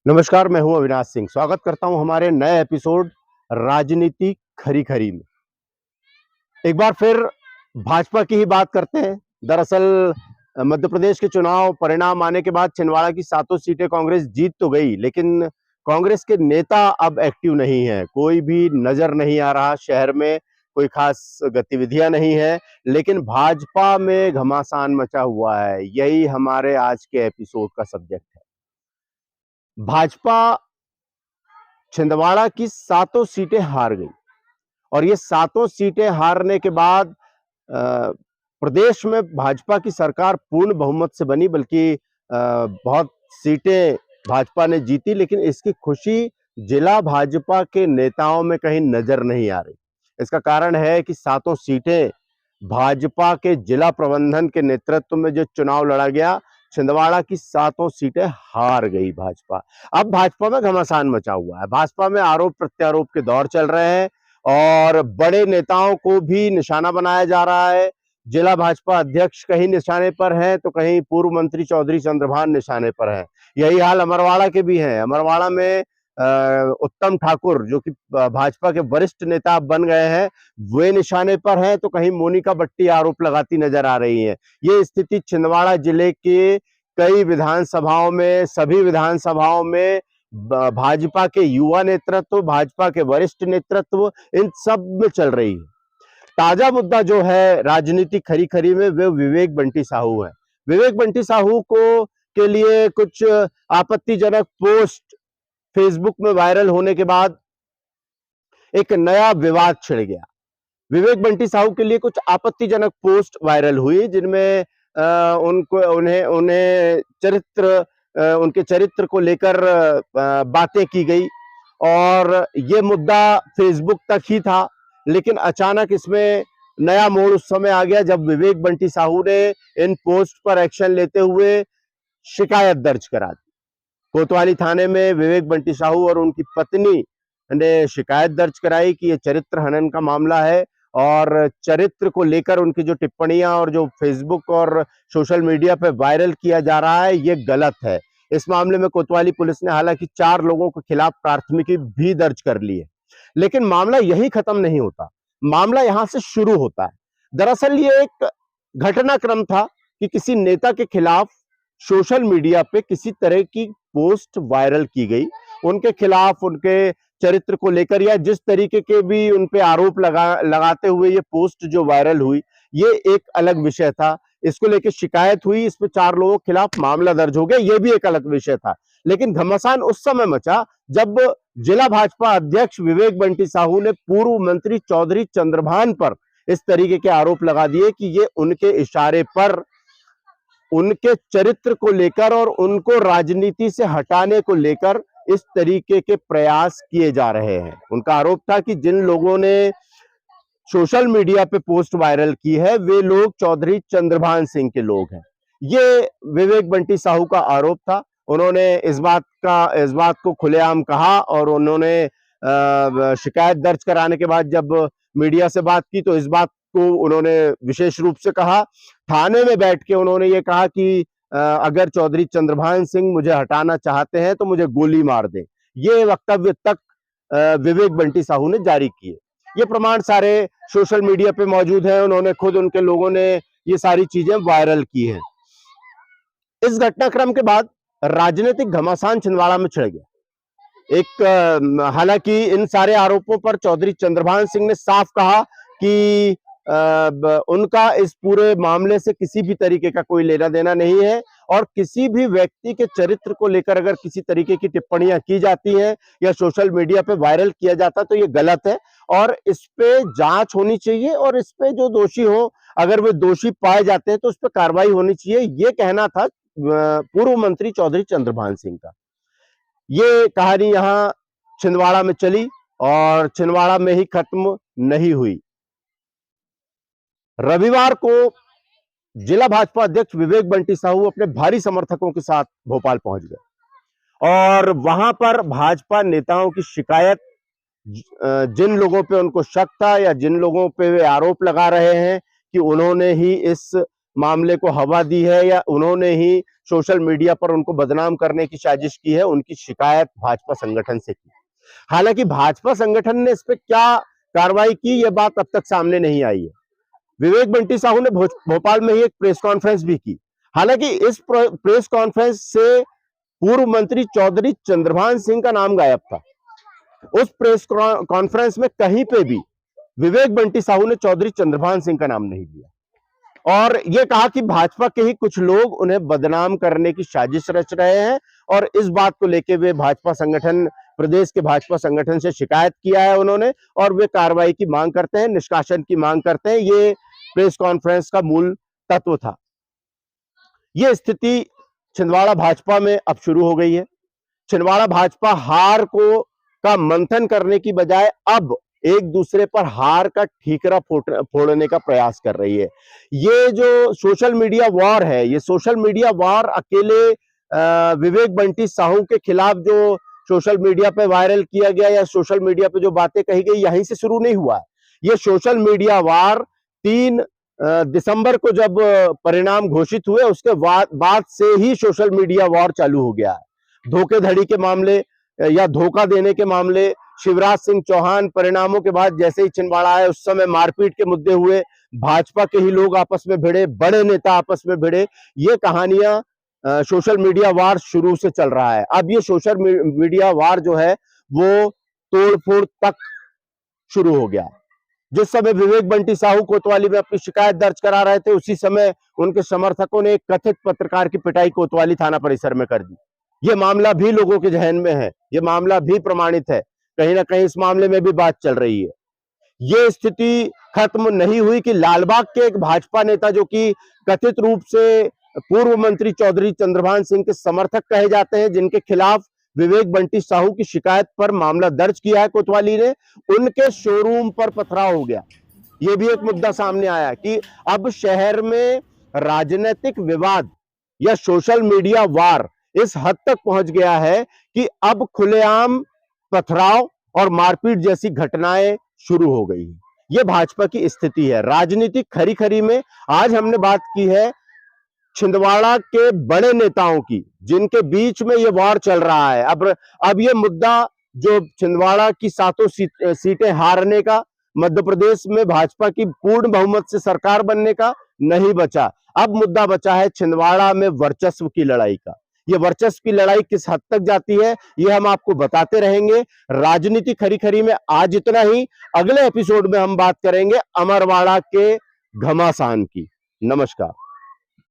नमस्कार, मैं हूं अविनाश सिंह। स्वागत करता हूं हमारे नए एपिसोड राजनीति खरी खरी में। एक बार फिर भाजपा की ही बात करते हैं। दरअसल मध्य प्रदेश के चुनाव परिणाम आने के बाद छिंदवाड़ा की सातों सीटें कांग्रेस जीत तो गई, लेकिन कांग्रेस के नेता अब एक्टिव नहीं है। कोई भी नजर नहीं आ रहा शहर में, कोई खास गतिविधियां नहीं है, लेकिन भाजपा में घमासान मचा हुआ है। यही हमारे आज के एपिसोड का सब्जेक्ट है। भाजपा छिंदवाड़ा की सातों सीटें हार गई और ये सातों सीटें हारने के बाद प्रदेश में भाजपा की सरकार पूर्ण बहुमत से बनी, बल्कि बहुत सीटें भाजपा ने जीती, लेकिन इसकी खुशी जिला भाजपा के नेताओं में कहीं नजर नहीं आ रही। इसका कारण है कि सातों सीटें भाजपा के जिला प्रबंधन के नेतृत्व में जो चुनाव लड़ा गया, छिंदवाड़ा की सातों सीटें हार गई भाजपा। अब भाजपा में घमासान मचा हुआ है। भाजपा में आरोप प्रत्यारोप के दौर चल रहे हैं और बड़े नेताओं को भी निशाना बनाया जा रहा है। जिला भाजपा अध्यक्ष कहीं निशाने पर हैं तो कहीं पूर्व मंत्री चौधरी चंद्रभान निशाने पर हैं। यही हाल अमरवाड़ा के भी है। अमरवाड़ा में उत्तम ठाकुर, जो कि भाजपा के वरिष्ठ नेता बन गए हैं, वे निशाने पर हैं तो कहीं मोनिका बट्टी आरोप लगाती नजर आ रही है। ये स्थिति छिंदवाड़ा जिले के कई विधानसभाओं में, सभी विधानसभाओं में भाजपा के युवा नेतृत्व, भाजपा के वरिष्ठ नेतृत्व, इन सब में चल रही है। ताजा मुद्दा जो है राजनीति खरी खरी में, वे विवेक बंटी साहू है। विवेक बंटी साहू को के लिए कुछ आपत्तिजनक पोस्ट फेसबुक में वायरल होने के बाद एक नया विवाद छिड़ गया। विवेक बंटी साहू के लिए कुछ आपत्तिजनक पोस्ट वायरल हुई, जिनमें उनको उन्हें उन्हें चरित्र उनके चरित्र को लेकर बातें की गई और ये मुद्दा फेसबुक तक ही था। लेकिन अचानक इसमें नया मोड़ उस समय आ गया जब विवेक बंटी साहू ने इन पोस्ट पर एक्शन लेते हुए शिकायत दर्ज करा दी। कोतवाली थाने में विवेक बंटी साहू और उनकी पत्नी ने शिकायत दर्ज कराई कि यह चरित्र हनन का मामला है और चरित्र को लेकर उनकी जो टिप्पणियां और जो फेसबुक और सोशल मीडिया पर वायरल किया जा रहा है, ये गलत है। इस मामले में कोतवाली पुलिस ने हालांकि 4 लोगों के खिलाफ प्राथमिकी भी दर्ज कर ली है, लेकिन मामला यही खत्म नहीं होता। मामला यहां से शुरू होता है। दरअसल ये एक घटनाक्रम था कि किसी नेता के खिलाफ सोशल मीडिया पे किसी तरह की पोस्ट वायरल की गई, उनके खिलाफ, उनके चरित्र को लेकर या जिस तरीके के भी उन पे आरोप लगाते हुए ये पोस्ट जो वायरल हुई, ये एक अलग विषय था। इसको लेकर शिकायत हुई, इस पे 4 लोगों के खिलाफ मामला दर्ज हो गया, ये भी एक अलग विषय था। लेकिन घमासान उस समय मचा जब जिला भाजपा अध्यक्ष विवेक बंटी साहू ने पूर्व मंत्री चौधरी चंद्रभान पर इस तरीके के आरोप लगा दिए कि ये उनके इशारे पर उनके चरित्र को लेकर और उनको राजनीति से हटाने को लेकर इस तरीके के प्रयास किए जा रहे हैं। उनका आरोप था कि जिन लोगों ने सोशल मीडिया पे पोस्ट वायरल की है, वे लोग चौधरी चंद्रभान सिंह के लोग हैं। ये विवेक बंटी साहू का आरोप था। उन्होंने इस बात को खुलेआम कहा और उन्होंने शिकायत दर्ज कराने के बाद जब मीडिया से बात की तो इस बात को उन्होंने विशेष रूप से कहा। थाने में बैठ के उन्होंने ये कहा कि अगर चौधरी चंद्रभान सिंह मुझे हटाना चाहते हैं तो मुझे गोली मार दें। ये वक्तव्य तक विवेक बंटी साहू ने जारी किए। ये प्रमाण सारे सोशल मीडिया पे मौजूद है। उन्होंने खुद, उनके लोगों ने ये सारी चीजें वायरल की हैं। इस घटनाक्रम के बाद राजनीतिक घमासान छिंदवाड़ा में छिड़ गया। हालांकि इन सारे आरोपों पर चौधरी चंद्रभान सिंह ने साफ कहा कि उनका इस पूरे मामले से किसी भी तरीके का कोई लेना देना नहीं है और किसी भी व्यक्ति के चरित्र को लेकर अगर किसी तरीके की टिप्पणियां की जाती हैं या सोशल मीडिया पे वायरल किया जाता तो ये गलत है और इस पे जांच होनी चाहिए और इस पे जो दोषी हो, अगर वे दोषी पाए जाते हैं तो उस पर कार्रवाई होनी चाहिए। ये कहना था पूर्व मंत्री चौधरी चंद्रभान सिंह का। ये कहानी यहां छिंदवाड़ा में चली और छिंदवाड़ा में ही खत्म नहीं हुई। रविवार को जिला भाजपा अध्यक्ष विवेक बंटी साहू अपने भारी समर्थकों के साथ भोपाल पहुंच गए और वहां पर भाजपा नेताओं की शिकायत, जिन लोगों पे उनको शक था या जिन लोगों पे वे आरोप लगा रहे हैं कि उन्होंने ही इस मामले को हवा दी है या उन्होंने ही सोशल मीडिया पर उनको बदनाम करने की साजिश की है, उनकी शिकायत भाजपा संगठन से की। हालांकि भाजपा संगठन ने इस पे क्या कार्रवाई की, यह बात अब तक सामने नहीं आई है। विवेक बंटी साहू ने भोपाल में ही एक प्रेस कॉन्फ्रेंस भी की। हालांकि इस प्रेस कॉन्फ्रेंस से पूर्व मंत्री चौधरी चंद्रभान सिंह का नाम गायब था। उस प्रेस कॉन्फ्रेंस में कहीं पे भी विवेक बंटी साहू ने चौधरी चंद्रभान सिंह का नाम नहीं लिया और यह कहा कि भाजपा के ही कुछ लोग उन्हें बदनाम करने की साजिश रच रहे हैं और इस बात को लेकर वे भाजपा संगठन, प्रदेश के भाजपा संगठन से शिकायत किया है उन्होंने और वे कार्रवाई की मांग करते हैं, निष्कासन की मांग करते हैं। ये प्रेस कॉन्फ्रेंस का मूल तत्व था। यह स्थिति छिंदवाड़ा भाजपा में अब शुरू हो गई है। छिंदवाड़ा भाजपा हार का मंथन करने की बजाय अब एक दूसरे पर हार का ठीकरा फोड़ने का प्रयास कर रही है। ये जो सोशल मीडिया वॉर है, ये सोशल मीडिया वॉर अकेले विवेक बंटी साहू के खिलाफ जो सोशल मीडिया पे वायरल किया गया या सोशल मीडिया पे जो बातें कही गई, यहीं से शुरू नहीं हुआ है। ये सोशल मीडिया वॉर 3 दिसंबर को जब परिणाम घोषित हुए उसके बाद से ही सोशल मीडिया वॉर चालू हो गया है। धोखेधड़ी के मामले या धोखा देने के मामले, शिवराज सिंह चौहान परिणामों के बाद जैसे ही छिंदवाड़ा आए उस समय मारपीट के मुद्दे हुए, भाजपा के ही लोग आपस में भिड़े, बड़े नेता आपस में भिड़े। ये कहानियां सोशल मीडिया वार शुरू से चल रहा है। अब ये सोशल मीडिया वार जो है वो तोड़फोड़ तक शुरू हो गया। जिस समय विवेक बंटी साहू कोतवाली में अपनी शिकायत दर्ज करा रहे थे, उसी समय उनके समर्थकों ने एक कथित पत्रकार की पिटाई कोतवाली थाना परिसर में कर दी। ये मामला भी लोगों के जहन में है, ये मामला भी प्रमाणित है। कहीं ना कहीं इस मामले में भी बात चल रही है। ये स्थिति खत्म नहीं हुई कि लालबाग के एक भाजपा नेता जो कि कथित रूप से पूर्व मंत्री चौधरी चंद्रभान सिंह के समर्थक कहे जाते हैं, जिनके खिलाफ विवेक बंटी साहू की शिकायत पर मामला दर्ज किया है कोतवाली ने, उनके शोरूम पर पथराव हो गया। यह भी एक मुद्दा सामने आया कि अब शहर में राजनीतिक विवाद या सोशल मीडिया वार इस हद तक पहुंच गया है कि अब खुलेआम पथराव और मारपीट जैसी घटनाएं शुरू हो गई है। यह भाजपा की स्थिति है। राजनीतिक खरी खरी में आज हमने बात की है छिंदवाड़ा के बड़े नेताओं की, जिनके बीच में यह वार चल रहा है। अब यह मुद्दा जो छिंदवाड़ा की 7 सीटें हारने का, मध्य प्रदेश में भाजपा की पूर्ण बहुमत से सरकार बनने का नहीं बचा। अब मुद्दा बचा है छिंदवाड़ा में वर्चस्व की लड़ाई का। ये वर्चस्व की लड़ाई किस हद तक जाती है ये हम आपको बताते रहेंगे। राजनीति खरी खरी में आज इतना ही। अगले एपिसोड में हम बात करेंगे अमरवाड़ा के घमासान की। नमस्कार।